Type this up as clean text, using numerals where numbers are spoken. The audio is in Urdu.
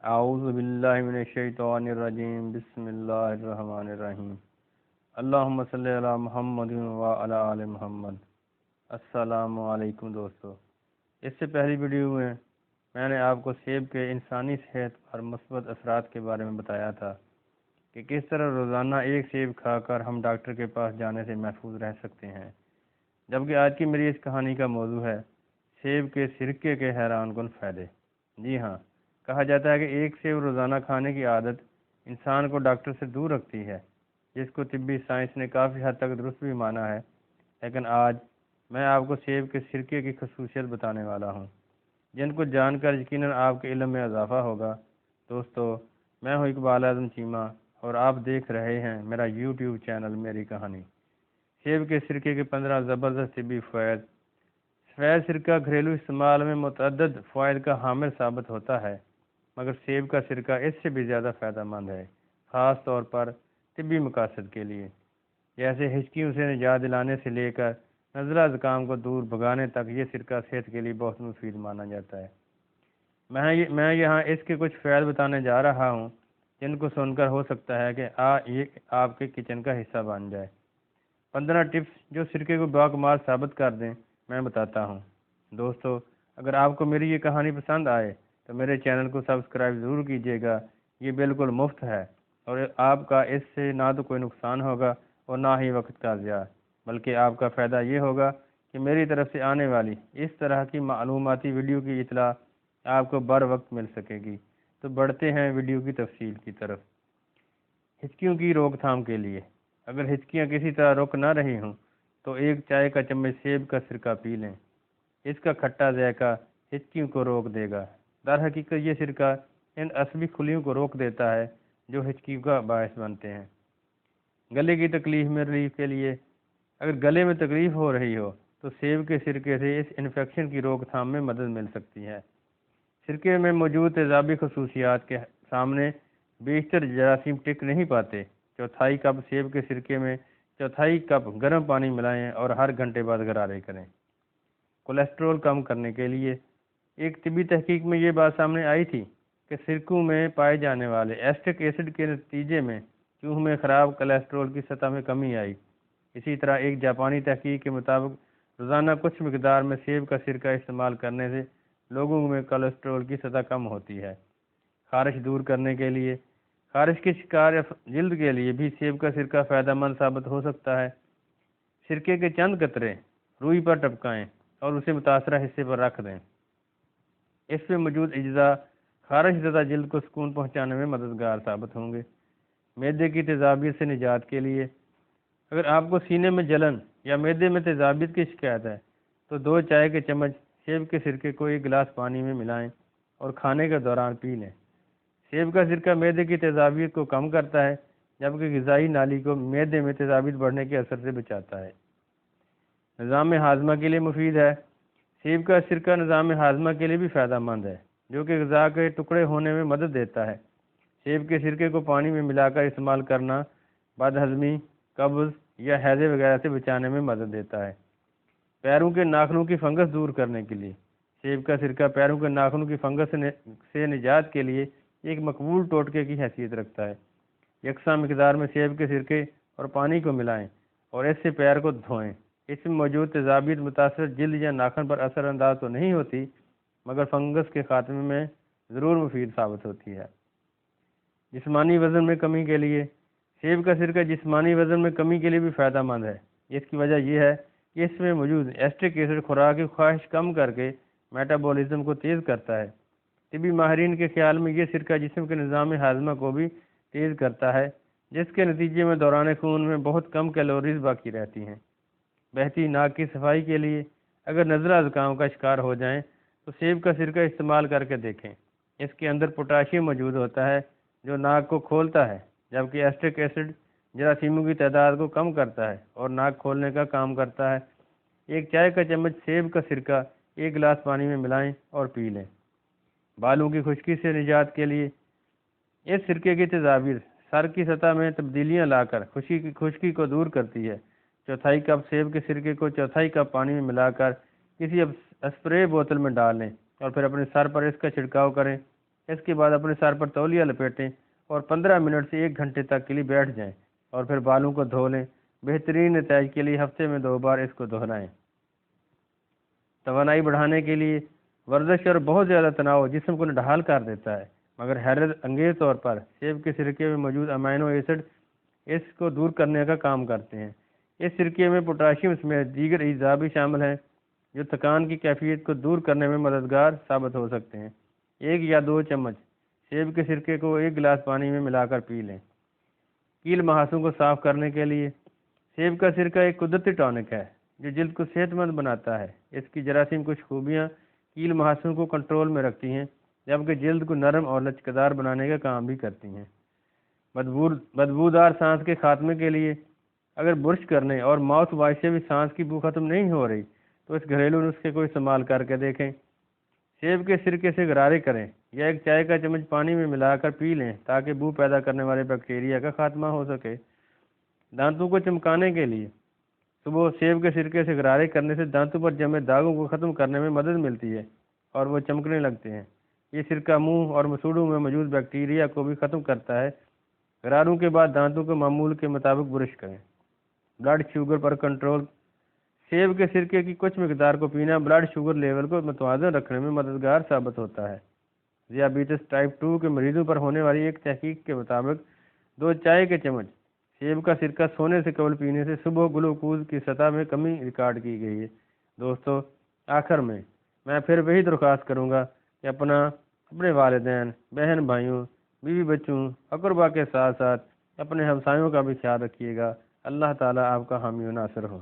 اعوذ باللہ من الشیطان الرجیم بسم اللہ الرحمن الرحیم اللہم صلی علی محمد وعلی آل محمد۔ السلام علیکم دوستو، اس سے پہلی ویڈیو میں نے آپ کو سیب کے انسانی صحت پر مثبت اثرات کے بارے میں بتایا تھا کہ کس طرح روزانہ ایک سیب کھا کر ہم ڈاکٹر کے پاس جانے سے محفوظ رہ سکتے ہیں، جبکہ آج کی میری اس کہانی کا موضوع ہے سیب کے سرکے کے حیران کن فائدے۔ جی ہاں، کہا جاتا ہے کہ ایک سیب روزانہ کھانے کی عادت انسان کو ڈاکٹر سے دور رکھتی ہے، جس کو طبی سائنس نے کافی حد تک درست بھی مانا ہے، لیکن آج میں آپ کو سیب کے سرکے کی خصوصیت بتانے والا ہوں، جن کو جان کر یقیناً آپ کے علم میں اضافہ ہوگا۔ دوستو، میں ہوں اقبال اعظم چیمہ اور آپ دیکھ رہے ہیں میرا یوٹیوب چینل میری کہانی۔ سیب کے سرکے کے 15 زبردست طبی فوائد۔ سفید سرکہ گھریلو استعمال میں متعدد فوائد کا حامل ثابت ہوتا ہے، مگر سیب کا سرکہ اس سے بھی زیادہ فائدہ مند ہے، خاص طور پر طبی مقاصد کے لیے، جیسے ہچکیوں سے نجات دلانے سے لے کر نزلہ زکام کو دور بھگانے تک۔ یہ سرکہ صحت کے لیے بہت مفید مانا جاتا ہے۔ میں یہاں اس کے کچھ فوائد بتانے جا رہا ہوں جن کو سن کر ہو سکتا ہے کہ یہ آپ کے کچن کا حصہ بن جائے۔ 15 ٹپس جو سرکے کو باکمال ثابت کر دیں، میں بتاتا ہوں۔ دوستو، اگر آپ کو میری یہ کہانی پسند آئے تو میرے چینل کو سبسکرائب ضرور کیجیے گا، یہ بالکل مفت ہے اور آپ کا اس سے نہ تو کوئی نقصان ہوگا اور نہ ہی وقت کا ضیاع، بلکہ آپ کا فائدہ یہ ہوگا کہ میری طرف سے آنے والی اس طرح کی معلوماتی ویڈیو کی اطلاع آپ کو بر وقت مل سکے گی۔ تو بڑھتے ہیں ویڈیو کی تفصیل کی طرف۔ ہچکیوں کی روک تھام کے لیے، اگر ہچکیاں کسی طرح رک نہ رہی ہوں تو ایک چائے کا چمچ سیب کا سرکہ پی لیں، اس کا کھٹا ذائقہ ہچکیوں کو روک دے گا۔ در حقیقت یہ سرکہ ان عصبی خلیوں کو روک دیتا ہے جو ہچکیوں کا باعث بنتے ہیں۔ گلے کی تکلیف میں ریلیف کے لیے، اگر گلے میں تکلیف ہو رہی ہو تو سیب کے سرکے سے اس انفیکشن کی روک تھام میں مدد مل سکتی ہے۔ سرکے میں موجود تیزابی خصوصیات کے سامنے بیشتر جراثیم ٹک نہیں پاتے۔ چوتھائی کپ سیب کے سرکے میں چوتھائی کپ گرم پانی ملائیں اور ہر گھنٹے بعد غرارے کریں۔ کولیسٹرول کم کرنے کے لیے، ایک طبی تحقیق میں یہ بات سامنے آئی تھی کہ سرکوں میں پائے جانے والے ایسٹک ایسڈ کے نتیجے میں چوہ میں خراب کولیسٹرول کی سطح میں کمی آئی۔ اسی طرح ایک جاپانی تحقیق کے مطابق روزانہ کچھ مقدار میں سیب کا سرکہ استعمال کرنے سے لوگوں میں کولیسٹرول کی سطح کم ہوتی ہے۔ خارش دور کرنے کے لیے، خارش کے شکار جلد کے لیے بھی سیب کا سرکہ فائدہ مند ثابت ہو سکتا ہے۔ سرکے کے چند قطرے روئی پر ٹپکائیں اور اسے متاثرہ حصے پر رکھ دیں۔ اس میں موجود اجزاء خارش زدہ جلد کو سکون پہنچانے میں مددگار ثابت ہوں گے۔ معدے کی تیزابیت سے نجات کے لیے، اگر آپ کو سینے میں جلن یا معدے میں تیزابیت کی شکایت ہے تو 2 چائے کے چمچ سیب کے سرکے کو ایک گلاس پانی میں ملائیں اور کھانے کے دوران پی لیں۔ سیب کا سرکہ معدے کی تیزابیت کو کم کرتا ہے، جبکہ غذائی نالی کو معدے میں تیزابیت بڑھنے کے اثر سے بچاتا ہے۔ نظام ہاضمہ کے لیے مفید ہے۔ سیب کا سرکہ نظام ہاضمہ کے لیے بھی فائدہ مند ہے، جو کہ غذا کے ٹکڑے ہونے میں مدد دیتا ہے۔ سیب کے سرکے کو پانی میں ملا کر استعمال کرنا بد ہضمی، قبض یا ہیضے وغیرہ سے بچانے میں مدد دیتا ہے۔ پیروں کے ناخنوں کی فنگس دور کرنے کے لیے، سیب کا سرکہ پیروں کے ناخنوں کی فنگس سے نجات کے لیے ایک مقبول ٹوٹکے کی حیثیت رکھتا ہے۔ یکساں مقدار میں سیب کے سرکے اور پانی کو ملائیں اور اس سے پیر کو دھوئیں۔ اس میں موجود تیزابیت متاثر جلد یا ناخن پر اثر انداز تو نہیں ہوتی، مگر فنگس کے خاتمے میں ضرور مفید ثابت ہوتی ہے۔ جسمانی وزن میں کمی کے لیے، سیب کا سرکہ جسمانی وزن میں کمی کے لیے بھی فائدہ مند ہے۔ اس کی وجہ یہ ہے کہ اس میں موجود ایسٹک ایسڈ خوراک کی خواہش کم کر کے میٹابولزم کو تیز کرتا ہے۔ طبی ماہرین کے خیال میں یہ سرکہ جسم کے نظام ہاضمہ کو بھی تیز کرتا ہے، جس کے نتیجے میں دوران خون میں بہت کم کیلوریز باقی رہتی ہیں۔ بہتی ناک کی صفائی کے لیے، اگر نزلہ زکام کا شکار ہو جائیں تو سیب کا سرکہ استعمال کر کے دیکھیں۔ اس کے اندر پوٹاشیم موجود ہوتا ہے جو ناک کو کھولتا ہے، جبکہ ایسٹک ایسڈ جراثیموں کی تعداد کو کم کرتا ہے اور ناک کھولنے کا کام کرتا ہے۔ ایک چائے کا چمچ سیب کا سرکہ ایک گلاس پانی میں ملائیں اور پی لیں۔ بالوں کی خشکی سے نجات کے لیے، اس سرکے کی تیزابیت سر کی سطح میں تبدیلیاں لا کر خشکی کو دور کرتی ہے۔ چوتھائی کپ سیب کے سرکے کو چوتھائی کپ پانی میں ملا کر کسی اسپرے بوتل میں ڈال لیں اور پھر اپنے سر پر اس کا چھڑکاؤ کریں۔ اس کے بعد اپنے سر پر تولیہ لپیٹیں اور 15 منٹ سے 1 گھنٹے تک کے لیے بیٹھ جائیں اور پھر بالوں کو دھو لیں۔ بہترین نتائج کے لیے ہفتے میں 2 بار اس کو دہرائیں۔ توانائی بڑھانے کے لیے ورزش اور بہت زیادہ تناؤ جسم کو نڈھال کر دیتا ہے، مگر حیرت انگیز طور پر سیب کے سرکے میں موجود امینو ایسڈ اس کو دور کرنے کا کام کرتے ہیں۔ اس سرکے میں پوٹاشیم سمیت دیگر اجزاء بھی شامل ہیں جو تھکان کی کیفیت کو دور کرنے میں مددگار ثابت ہو سکتے ہیں۔ 1 یا 2 چمچ سیب کے سرکے کو 1 گلاس پانی میں ملا کر پی لیں۔ کیل محاسن کو صاف کرنے کے لیے سیب کا سرکہ ایک قدرتی ٹانک ہے جو جلد کو صحت مند بناتا ہے۔ اس کی جراثیم کچھ خوبیاں کیل محاسن کو کنٹرول میں رکھتی ہیں، جبکہ جلد کو نرم اور لچکدار بنانے کا کام بھی کرتی ہیں۔ بدبودار سانس کے خاتمے کے لیے اگر برش کرنے اور ماؤتھ واش سے بھی سانس کی بو ختم نہیں ہو رہی تو اس گھریلو نسخے کو استعمال کر کے دیکھیں۔ سیب کے سرکے سے غرارے کریں یا 1 چائے کا چمچ پانی میں ملا کر پی لیں تاکہ بو پیدا کرنے والے بیکٹیریا کا خاتمہ ہو سکے۔ دانتوں کو چمکانے کے لیے صبح سیب کے سرکے سے غرارے کرنے سے دانتوں پر جمے داغوں کو ختم کرنے میں مدد ملتی ہے اور وہ چمکنے لگتے ہیں۔ یہ سرکہ منہ اور مسوڑوں میں موجود بیکٹیریا کو بھی ختم کرتا ہے۔ غراروں کے بعد دانتوں کو معمول کے مطابق برش کریں۔ بلڈ شوگر پر کنٹرول سیب کے سرکے کی کچھ مقدار کو پینا بلڈ شوگر لیول کو متوازن رکھنے میں مددگار ثابت ہوتا ہے۔ ذیابیطس ٹائپ 2 کے مریضوں پر ہونے والی ایک تحقیق کے مطابق 2 چائے کے چمچ سیب کا سرکہ سونے سے قبل پینے سے صبح گلوکوز کی سطح میں کمی ریکارڈ کی گئی ہے۔ دوستو، آخر میں پھر وہی درخواست کروں گا کہ اپنے والدین، بہن بھائیوں، بیوی بچوں، اقربا کے ساتھ ساتھ اپنے ہمسایوں کا بھی خیال رکھیے گا۔ اللہ تعالیٰ آپ کا حامی و ناصر ہو۔